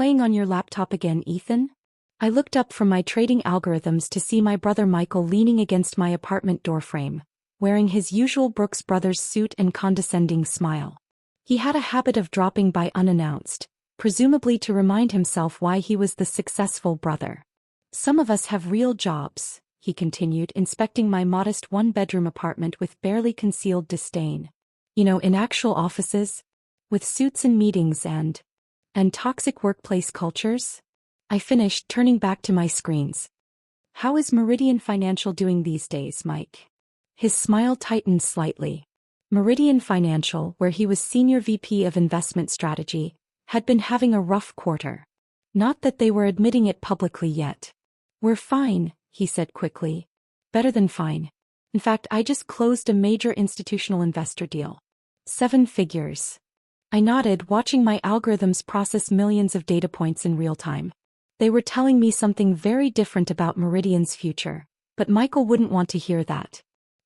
playing on your laptop again, Ethan? I looked up from my trading algorithms to see my brother Michael leaning against my apartment doorframe, wearing his usual Brooks Brothers suit and condescending smile. He had a habit of dropping by unannounced, presumably to remind himself why he was the successful brother. Some of us have real jobs, he continued, inspecting my modest one-bedroom apartment with barely concealed disdain. You know, in actual offices? With suits and meetings and toxic workplace cultures? I finished, turning back to my screens. How is Meridian Financial doing these days, Mike? His smile tightened slightly. Meridian Financial, where he was Senior VP of Investment Strategy, had been having a rough quarter. Not that they were admitting it publicly yet. We're fine, he said quickly. Better than fine. In fact, I just closed a major institutional investor deal. 7 figures. I nodded, watching my algorithms process millions of data points in real time. They were telling me something very different about Meridian's future, but Michael wouldn't want to hear that.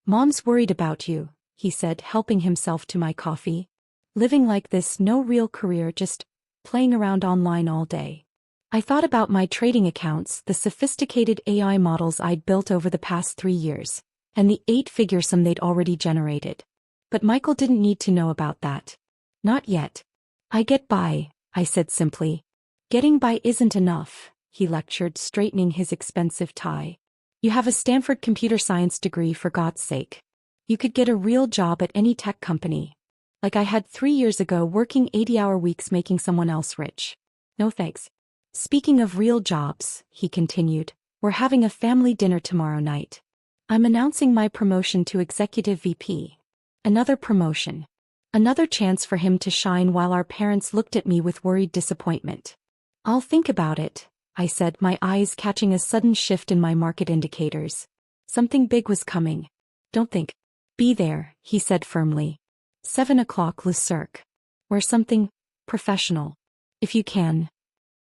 Mom's worried about you, he said, helping himself to my coffee. Living like this, no real career, just playing around online all day. I thought about my trading accounts, the sophisticated AI models I'd built over the past 3 years, and the 8-figure sum they'd already generated. But Michael didn't need to know about that. Not yet. I get by, I said simply. Getting by isn't enough, he lectured, straightening his expensive tie. You have a Stanford computer science degree, for God's sake. You could get a real job at any tech company. Like I had 3 years ago, working 80-hour weeks making someone else rich. No thanks. Speaking of real jobs, he continued, we're having a family dinner tomorrow night. I'm announcing my promotion to Executive VP. Another promotion. Another chance for him to shine, while our parents looked at me with worried disappointment. I'll think about it, I said, my eyes catching a sudden shift in my market indicators. Something big was coming. Don't think. Be there, he said firmly. 7 o'clock Le Cirque. Wear something professional. If you can.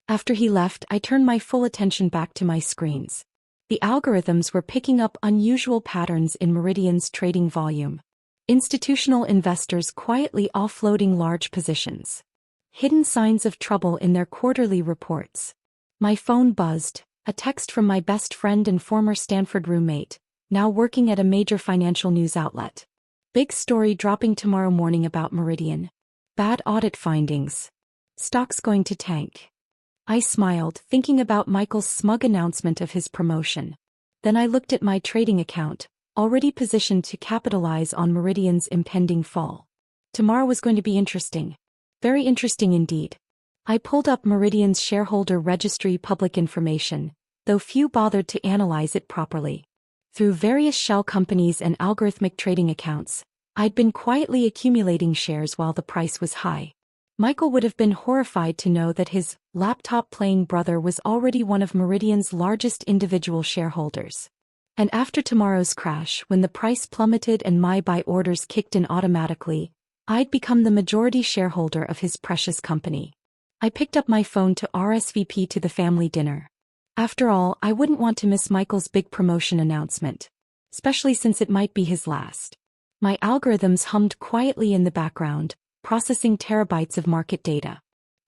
After he left, I turned my full attention back to my screens. The algorithms were picking up unusual patterns in Meridian's trading volume. Institutional investors quietly offloading large positions. Hidden signs of trouble in their quarterly reports. My phone buzzed, a text from my best friend and former Stanford roommate, now working at a major financial news outlet. Big story dropping tomorrow morning about Meridian. Bad audit findings. Stock's going to tank. I smiled, thinking about Michael's smug announcement of his promotion. Then I looked at my trading account, already positioned to capitalize on Meridian's impending fall. Tomorrow was going to be interesting. Very interesting indeed. I pulled up Meridian's shareholder registry public information, though few bothered to analyze it properly. Through various shell companies and algorithmic trading accounts, I'd been quietly accumulating shares while the price was high. Michael would have been horrified to know that his laptop-playing brother was already one of Meridian's largest individual shareholders. And after tomorrow's crash, when the price plummeted and my buy orders kicked in automatically, I'd become the majority shareholder of his precious company. I picked up my phone to RSVP to the family dinner. After all, I wouldn't want to miss Michael's big promotion announcement, especially since it might be his last. My algorithms hummed quietly in the background, processing terabytes of market data.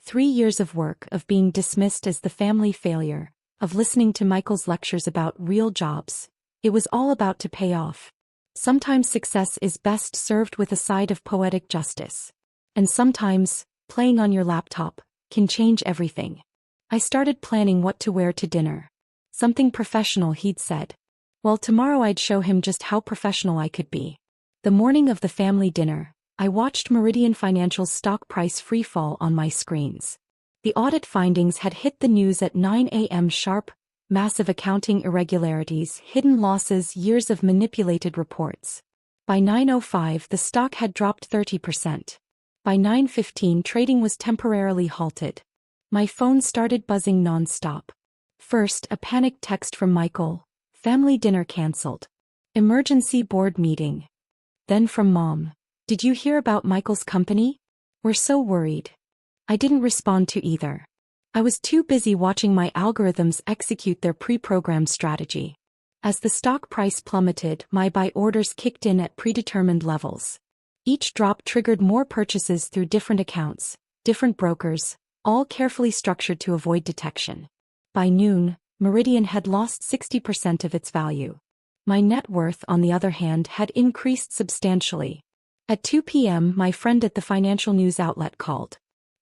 3 years of work, of being dismissed as the family failure, of listening to Michael's lectures about real jobs. It was all about to pay off. Sometimes success is best served with a side of poetic justice. And sometimes, playing on your laptop can change everything. I started planning what to wear to dinner. Something professional, he'd said. Well, tomorrow I'd show him just how professional I could be. The morning of the family dinner, I watched Meridian Financial's stock price freefall on my screens. The audit findings had hit the news at 9 a.m. sharp. Massive accounting irregularities, hidden losses, years of manipulated reports. By 9:05, the stock had dropped 30%. By 9:15, trading was temporarily halted. My phone started buzzing non-stop. First, a panicked text from Michael. Family dinner cancelled. Emergency board meeting. Then from Mom. Did you hear about Michael's company? We're so worried. I didn't respond to either. I was too busy watching my algorithms execute their pre-programmed strategy. As the stock price plummeted, my buy orders kicked in at predetermined levels. Each drop triggered more purchases through different accounts, different brokers, all carefully structured to avoid detection. By noon, Meridian had lost 60% of its value. My net worth, on the other hand, had increased substantially. At 2 p.m., my friend at the financial news outlet called.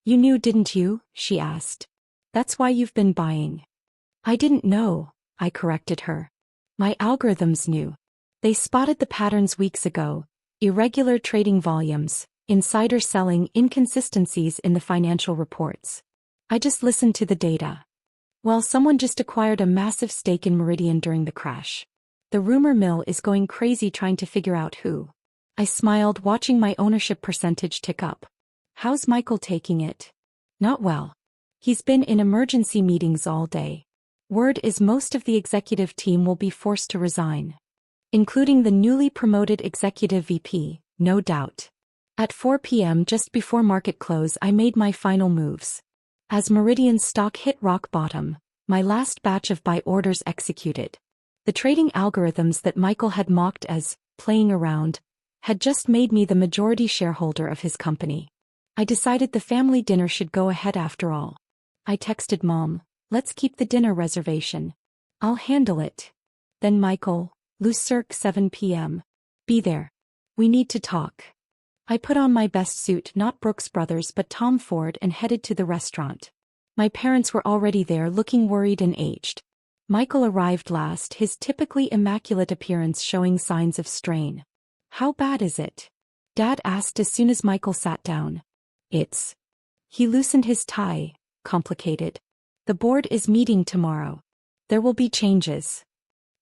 "You knew, didn't you?" she asked. "That's why you've been buying." "I didn't know," I corrected her. "My algorithms knew. They spotted the patterns weeks ago: irregular trading volumes, insider selling, inconsistencies in the financial reports. I just listened to the data. Well, someone just acquired a massive stake in Meridian during the crash. The rumor mill is going crazy trying to figure out who." I smiled, watching my ownership percentage tick up. "How's Michael taking it?" "Not well. He's been in emergency meetings all day. Word is most of the executive team will be forced to resign, including the newly promoted executive VP, no doubt." At 4 p.m., just before market close, I made my final moves. As Meridian's stock hit rock bottom, my last batch of buy orders executed. The trading algorithms that Michael had mocked as playing around had just made me the majority shareholder of his company. I decided the family dinner should go ahead after all. I texted Mom, "Let's keep the dinner reservation. I'll handle it." Then Michael, Lucirc 7 p.m. "Be there. We need to talk." I put on my best suit, not Brooks Brothers but Tom Ford, and headed to the restaurant. My parents were already there, looking worried and aged. Michael arrived last, his typically immaculate appearance showing signs of strain. "How bad is it?" Dad asked as soon as Michael sat down. "It's..." He loosened his tie. "Complicated. The board is meeting tomorrow. There will be changes."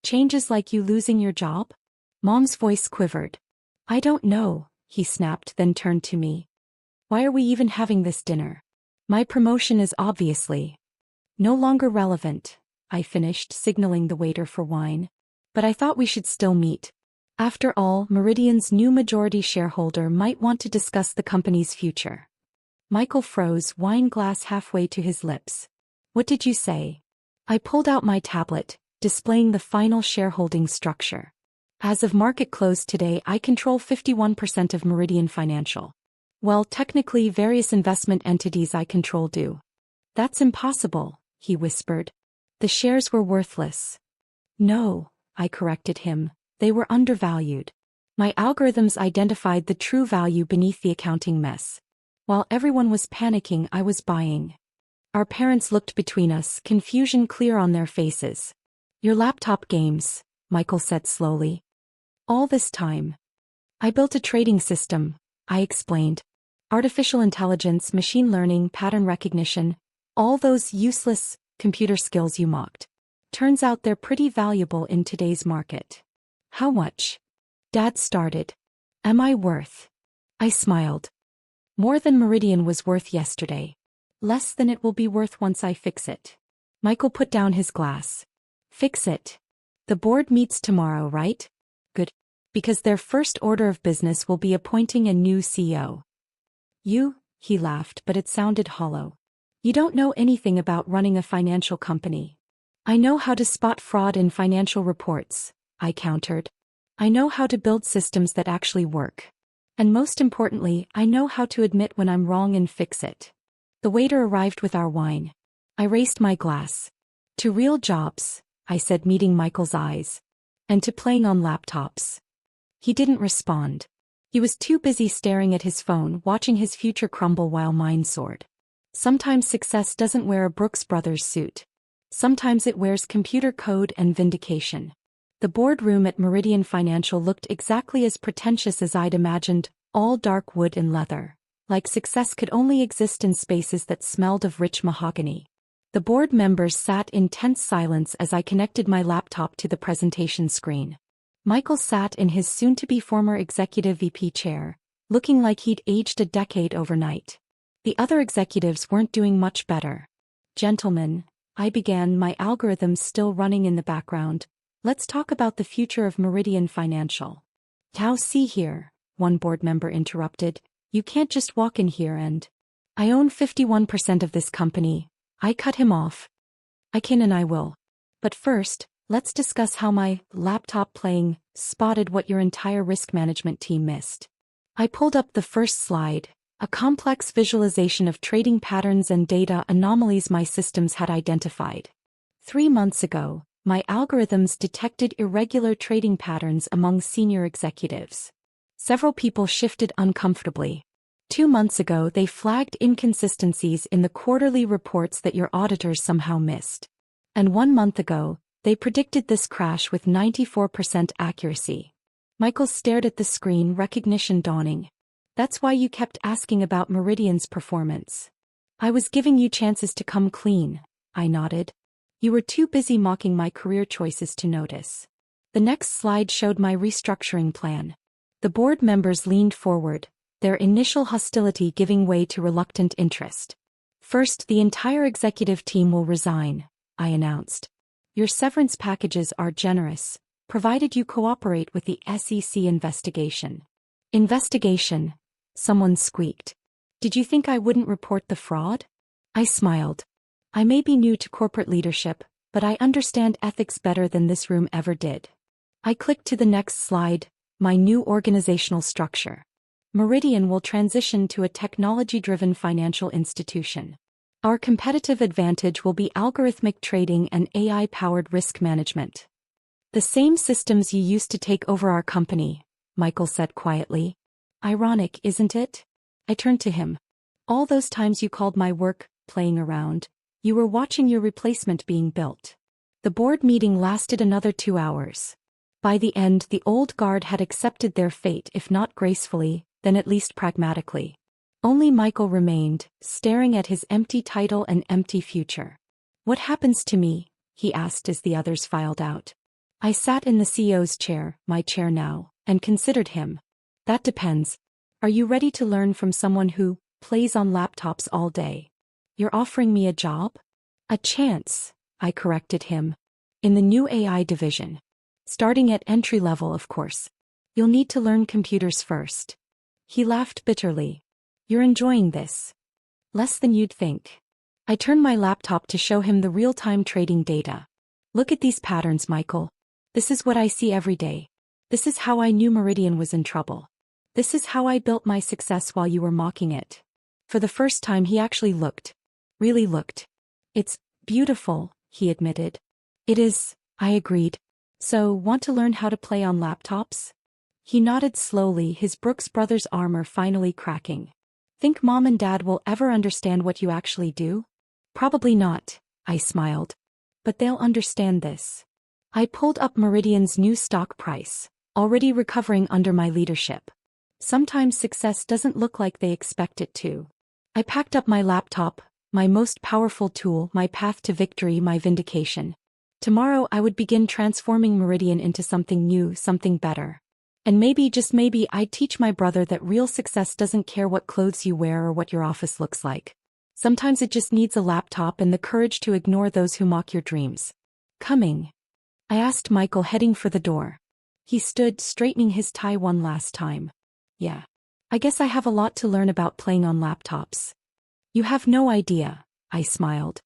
"Changes like you losing your job?" Mom's voice quivered. "I don't know," he snapped, then turned to me. "Why are we even having this dinner? My promotion is obviously no longer relevant," I finished, signaling the waiter for wine. "But I thought we should still meet. After all, Meridian's new majority shareholder might want to discuss the company's future." Michael froze, wine glass halfway to his lips. "What did you say?" I pulled out my tablet, displaying the final shareholding structure. "As of market close today, I control 51% of Meridian Financial. Well, technically various investment entities I control do." "That's impossible," he whispered. "The shares were worthless." "No," I corrected him, "they were undervalued. My algorithms identified the true value beneath the accounting mess. While everyone was panicking, I was buying." Our parents looked between us, confusion clear on their faces. "Your laptop games," Michael said slowly. "All this time." "I built a trading system," I explained. "Artificial intelligence, machine learning, pattern recognition, all those useless computer skills you mocked. Turns out they're pretty valuable in today's market." "How much?" Dad started. "Am I worth?" I smiled. "More than Meridian was worth yesterday. Less than it will be worth once I fix it." Michael put down his glass. "Fix it? The board meets tomorrow, right?" "Good. Because their first order of business will be appointing a new CEO." "You?" He laughed, but it sounded hollow. "You don't know anything about running a financial company." "I know how to spot fraud in financial reports," I countered. "I know how to build systems that actually work. And most importantly, I know how to admit when I'm wrong and fix it." The waiter arrived with our wine. I raised my glass. "To real jobs," I said, meeting Michael's eyes. "And to playing on laptops." He didn't respond. He was too busy staring at his phone, watching his future crumble while mine soared. Sometimes success doesn't wear a Brooks Brothers suit. Sometimes it wears computer code and vindication. The boardroom at Meridian Financial looked exactly as pretentious as I'd imagined, all dark wood and leather, like success could only exist in spaces that smelled of rich mahogany. The board members sat in tense silence as I connected my laptop to the presentation screen. Michael sat in his soon-to-be former executive VP chair, looking like he'd aged a decade overnight. The other executives weren't doing much better. "Gentlemen," I began, my algorithms still running in the background, "let's talk about the future of Meridian Financial." "Now see here," one board member interrupted, "you can't just walk in here and..." "I own 51% of this company," I cut him off. "I can and I will. But first, let's discuss how my laptop playing spotted what your entire risk management team missed." I pulled up the first slide, A complex visualization of trading patterns and data anomalies my systems had identified. 3 months ago, my algorithms detected irregular trading patterns among senior executives. Several people shifted uncomfortably. 2 months ago, they flagged inconsistencies in the quarterly reports that your auditors somehow missed. And 1 month ago, they predicted this crash with 94% accuracy. Michael stared at the screen, recognition dawning. That's why you kept asking about Meridian's performance. I was giving you chances to come clean, I nodded. You were too busy mocking my career choices to notice. The next slide showed my restructuring plan. The board members leaned forward, their initial hostility giving way to reluctant interest. First, the entire executive team will resign, I announced. Your severance packages are generous, provided you cooperate with the SEC investigation. Investigation? Someone squeaked. Did you think I wouldn't report the fraud? I smiled. I may be new to corporate leadership, but I understand ethics better than this room ever did. I clicked to the next slide, my new organizational structure. Meridian will transition to a technology-driven financial institution. Our competitive advantage will be algorithmic trading and AI-powered risk management. The same systems you used to take over our company, Michael said quietly. Ironic, isn't it? I turned to him. All those times you called my work playing around, you were watching your replacement being built. The board meeting lasted another 2 hours. By the end, the old guard had accepted their fate, if not gracefully, then at least pragmatically. Only Michael remained, staring at his empty title and empty future. What happens to me? He asked as the others filed out. I sat in the CEO's chair, my chair now, and considered him. That depends. Are you ready to learn from someone who plays on laptops all day? You're offering me a job? A chance, I corrected him. In the new AI division. Starting at entry level, of course. You'll need to learn computers first. He laughed bitterly. You're enjoying this. Less than you'd think. I turned my laptop to show him the real-time trading data. Look at these patterns, Michael. This is what I see every day. This is how I knew Meridian was in trouble. This is how I built my success while you were mocking it. For the first time he actually looked. Really looked. It's beautiful, he admitted. It is, I agreed. So, want to learn how to play on laptops? He nodded slowly, his Brooks Brothers armor finally cracking. Think Mom and Dad will ever understand what you actually do? Probably not, I smiled. But they'll understand this. I pulled up Meridian's new stock price, already recovering under my leadership. Sometimes success doesn't look like they expect it to. I packed up my laptop, my most powerful tool, my path to victory, my vindication. Tomorrow I would begin transforming Meridian into something new, something better. And maybe, just maybe, I'd teach my brother that real success doesn't care what clothes you wear or what your office looks like. Sometimes it just needs a laptop and the courage to ignore those who mock your dreams. Coming? I asked Michael, heading for the door. He stood, straightening his tie one last time. Yeah. I guess I have a lot to learn about playing on laptops. You have no idea, I smiled.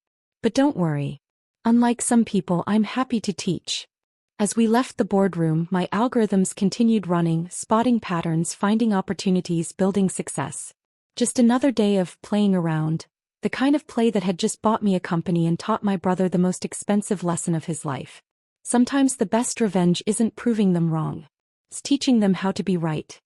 But don't worry. Unlike some people, I'm happy to teach. As we left the boardroom, my algorithms continued running, spotting patterns, finding opportunities, building success. Just another day of playing around, the kind of play that had just bought me a company and taught my brother the most expensive lesson of his life. Sometimes the best revenge isn't proving them wrong. It's teaching them how to be right.